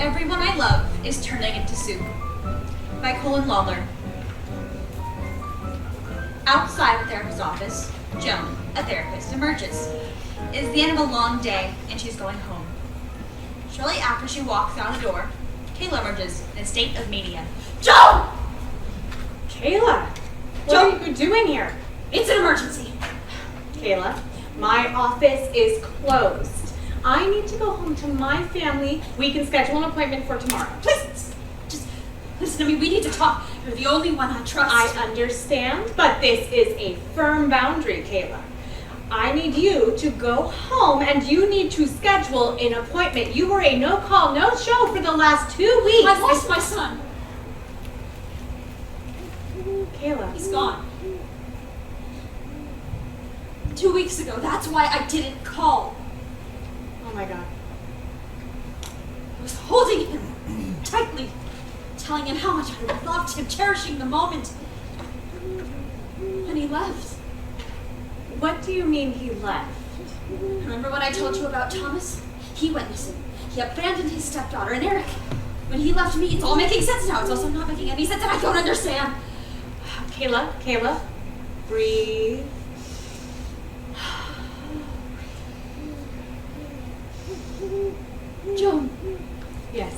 Everyone I Love is Turning into Soup by Colin Lawler. Outside the therapist's office, Joan, a therapist, emerges. It is the end of a long day, and she's going home. Shortly after she walks out the door, Kayla emerges in a state of mania. Joan! Kayla, what are you doing here? It's an emergency. Kayla, my office is closed. I need to go home to my family. We can schedule an appointment for tomorrow. Please, just listen to me. We need to talk. You're the only one I trust. I understand, but this is a firm boundary, Kayla. I need you to go home and you need to schedule an appointment. You were a no-call, no-show for the last 2 weeks. I lost my son. Kayla. He's gone. 2 weeks ago. That's why I didn't call. Oh my God. I was holding him tightly, telling him how much I loved him, cherishing the moment. And he left. What do you mean he left? Remember when I told you about Thomas? He went missing. He abandoned his stepdaughter and Eric. When he left me, it's all making sense now. It's also not making any sense, and I don't understand. Kayla, breathe. Joan. Yes.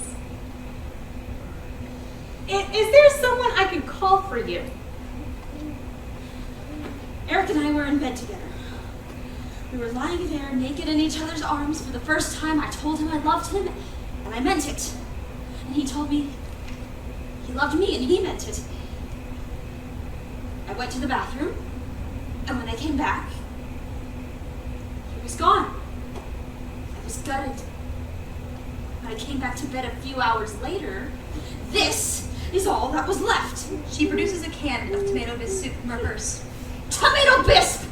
Is there someone I could call for you? Eric and I were in bed together. We were lying there, naked in each other's arms. For the first time, I told him I loved him, and I meant it. And he told me he loved me, and he meant it. I went to the bathroom, and when I came back, he was gone. I was gutted. When I came back to bed a few hours later, this is all that was left. She produces a can of tomato bisque soup from her purse. Tomato bisque!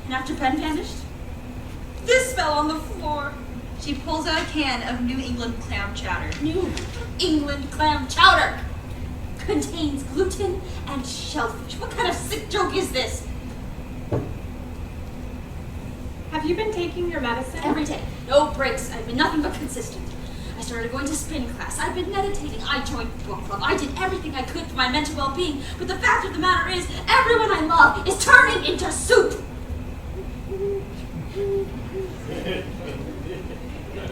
And after Ben vanished, this fell on the floor. She pulls out a can of New England clam chowder. New England clam chowder contains gluten and shellfish. What kind of sick joke is this? Have you been taking your medicine? Every day. No breaks. I've been nothing but consistent. I started going to spin class. I've been meditating. I joined book club. I did everything I could for my mental well-being. But the fact of the matter is, everyone I love is turning into soup.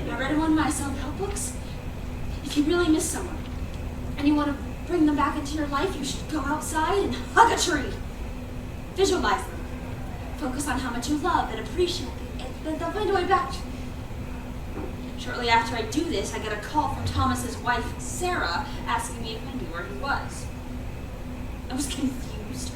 I read in one of my self-help books. If you really miss someone and you want to bring them back into your life, you should go outside and hug a tree. Visualize them. Focus on how much you love and appreciate it. They'll find a way back. Shortly after I do this, I get a call from Thomas's wife, Sarah, asking me if I knew where he was. I was confused,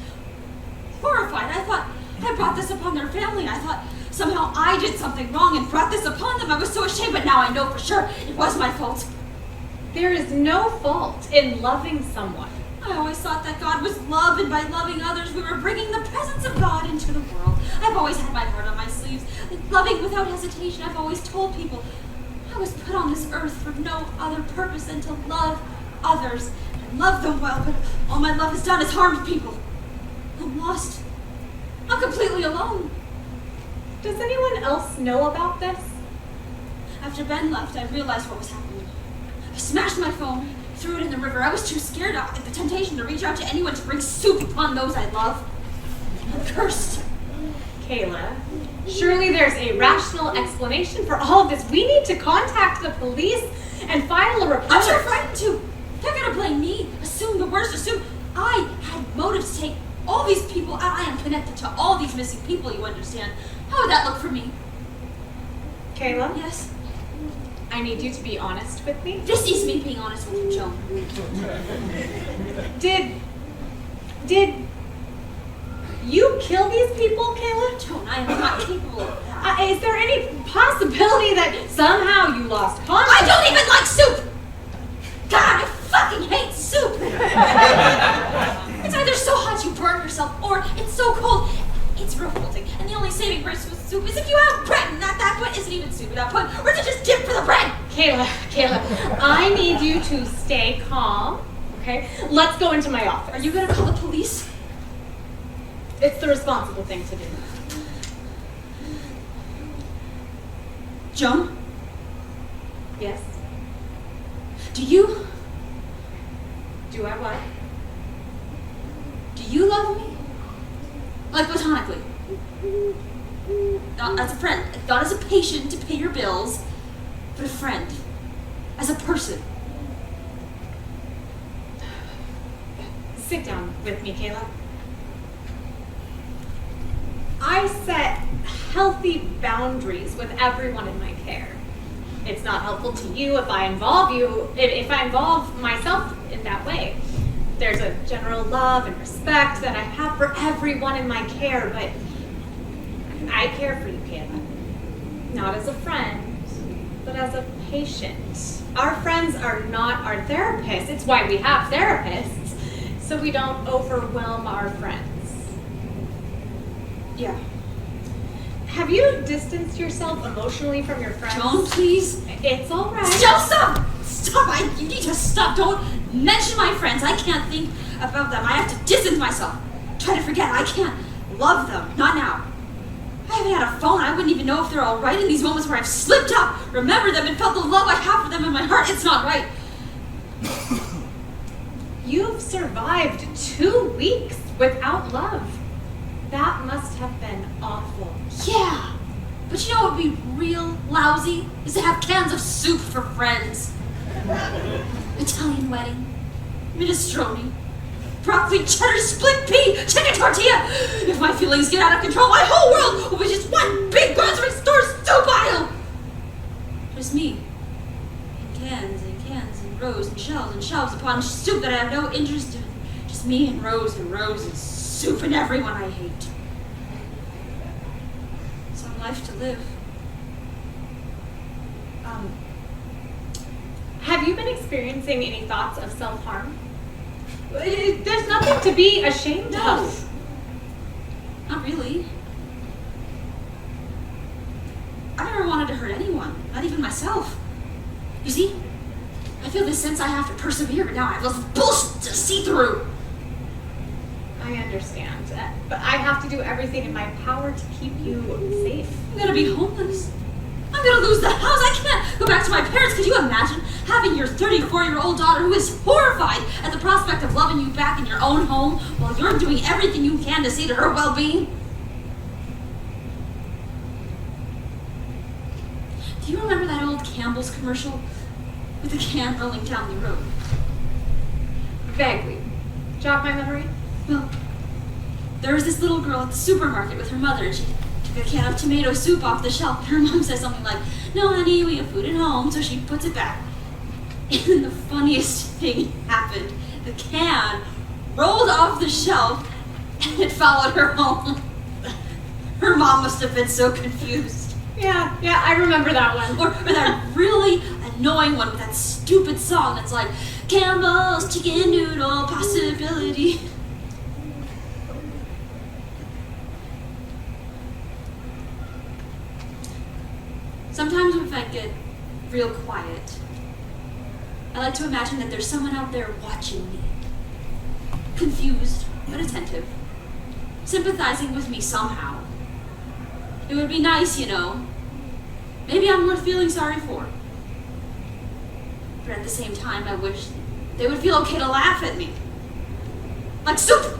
horrified. I thought I brought this upon their family. I thought somehow I did something wrong and brought this upon them. I was so ashamed, but now I know for sure it was my fault. There is no fault in loving someone. I always thought that God was love, and by loving others, we were bringing the presence of God into the world. I've always had my heart on my sleeves, loving without hesitation. I've always told people I was put on this earth for no other purpose than to love others and love them well, but all my love has done is harmed people. I'm lost. I'm completely alone. Does anyone else know about this? After Ben left, I realized what was happening. I smashed my phone, threw it in the river. I was too scared of the temptation to reach out to anyone to bring soup upon those I love. I'm cursed. Kayla, surely there's a rational explanation for all of this. We need to contact the police and file a report. I'm too frightened to. They're gonna blame me, assume the worst, assume I had motive to take all these people out. I am connected to all these missing people, you understand. How would that look for me? Kayla? Yes? I need you to be honest with me. This is me being honest with you, Joan. Did you kill these people, Kayla? Joan, I am not capable of that. Is there any possibility that somehow you lost consciousness? I don't even like soup! God, I fucking hate soup! It's either so hot you burn yourself, or it's so cold, it's revolting. And the only saving grace with soup is if you have bread, and that point isn't even soup without point, or to just dip for the bread! Kayla, I need you to stay calm, okay? Let's go into my office. Are you gonna call the police? It's the responsible thing to do. Joan? Yes? Do you? Do I what? Do you love me? Like platonically? Not as a friend, not as a patient to pay your bills, but a friend. As a person. Sit down with me, Kayla. I set healthy boundaries with everyone in my care. It's not helpful to you if I involve myself in that way. There's a general love and respect that I have for everyone in my care, but I care for you, Kayla. Not as a friend, but as a patient. Our friends are not our therapists. It's why we have therapists, so we don't overwhelm our friends. Yeah. Have you distanced yourself emotionally from your friends? Joan, please. It's all right. Stop! You need to stop. Don't mention my friends. I can't think about them. I have to distance myself. Try to forget. I can't love them. Not now. I haven't had a phone. I wouldn't even know if they're all right in these moments where I've slipped up, remembered them, and felt the love I have for them in my heart. It's not right. You've survived 2 weeks without love. That must have been awful. Yeah. But you know what would be real lousy? Is to have cans of soup for friends. Italian wedding. Minestrone. Broccoli, cheddar, split pea, chicken tortilla. If my feelings get out of control, my whole world will be just one big grocery store soup aisle. Just me. In cans and rows and shelves upon soup that I have no interest in. Just me and rows and soup and everyone I hate. Some life to live. Have you been experiencing any thoughts of self-harm? There's nothing to be ashamed No. of. Not really. I never wanted to hurt anyone, not even myself. You see, I feel this sense I have to persevere, but now I have this bullshit to see through. I understand, but I have to do everything in my power to keep you safe. I'm gonna be homeless. I'm gonna lose the house. I can't go back to my parents. Could you imagine having your 34-year-old daughter who is horrified at the prospect of loving you back in your own home while you're doing everything you can to see to her well-being? Do you remember that old Campbell's commercial with the can rolling down the road? Vaguely. Jog my memory? Well, there was this little girl at the supermarket with her mother, and she took a can of tomato soup off the shelf, and her mom says something like, "No, honey, we have food at home," so she puts it back. And then the funniest thing happened. The can rolled off the shelf, and it followed her home. Her mom must have been so confused. Yeah, I remember that one. Or that really annoying one with that stupid song that's like, Campbell's chicken noodle possibility. Sometimes if I get real quiet, I like to imagine that there's someone out there watching me. Confused, but attentive. Sympathizing with me somehow. It would be nice, you know. Maybe I'm worth feeling sorry for. But at the same time, I wish they would feel okay to laugh at me. Like soup!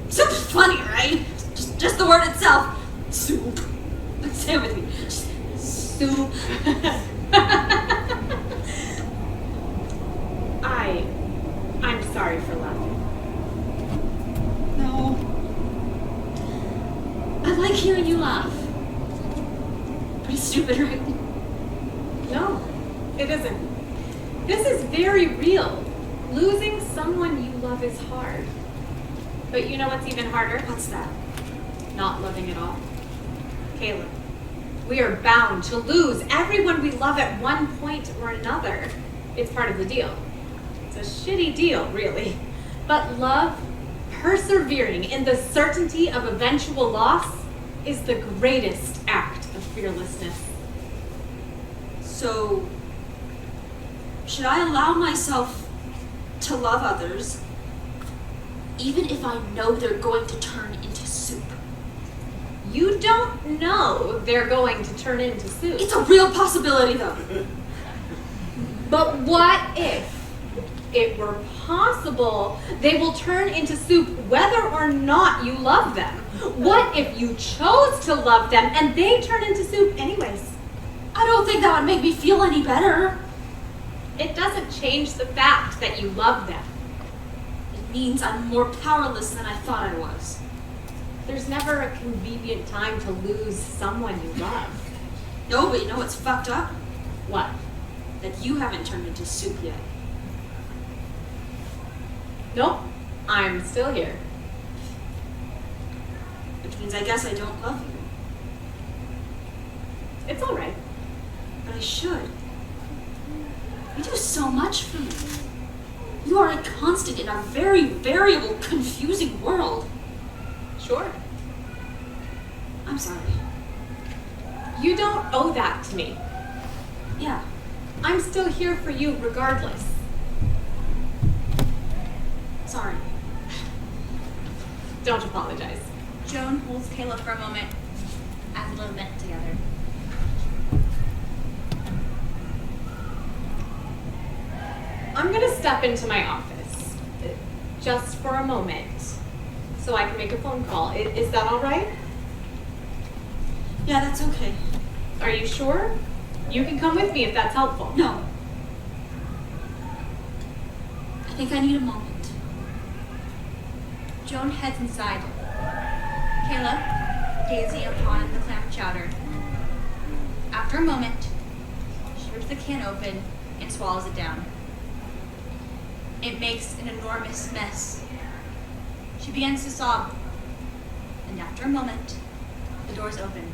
Soup's funny, right? Just the word itself. Soup. Say it with me. Soup. I'm sorry for laughing. No. I like hearing you laugh. Pretty stupid, right? No, it isn't. This is very real. Losing someone you love is hard. But you know what's even harder? What's that? Not loving at all. Caleb, we are bound to lose everyone we love at one point or another. It's part of the deal. It's a shitty deal, really. But love, persevering in the certainty of eventual loss, is the greatest act of fearlessness. So, should I allow myself to love others, even if I know they're going to turn into soup? You don't know they're going to turn into soup. It's a real possibility, though. But what if it were possible they will turn into soup whether or not you love them? What if you chose to love them and they turn into soup anyways? I don't think that would make me feel any better. It doesn't change the fact that you love them. It means I'm more powerless than I thought I was. There's never a convenient time to lose someone you love. No, but you know what's fucked up? What? That you haven't turned into soup yet. Nope, I'm still here. Which means I guess I don't love you. It's all right. But I should. You do so much for me. You are a constant in a very variable, confusing world. Sure. I'm sorry. You don't owe that to me. Yeah. I'm still here for you regardless. Sorry. Don't apologize. Joan holds Kayla for a moment as a little bit together. I'm gonna step into my office, just for a moment, so I can make a phone call. Is that all right? Yeah, that's okay. Are you sure? You can come with me if that's helpful. No. I think I need a moment. Joan heads inside. Kayla, gazing upon the clam chowder. After a moment, she rips the can open and swallows it down. It makes an enormous mess. She begins to sob, and after a moment, the doors open.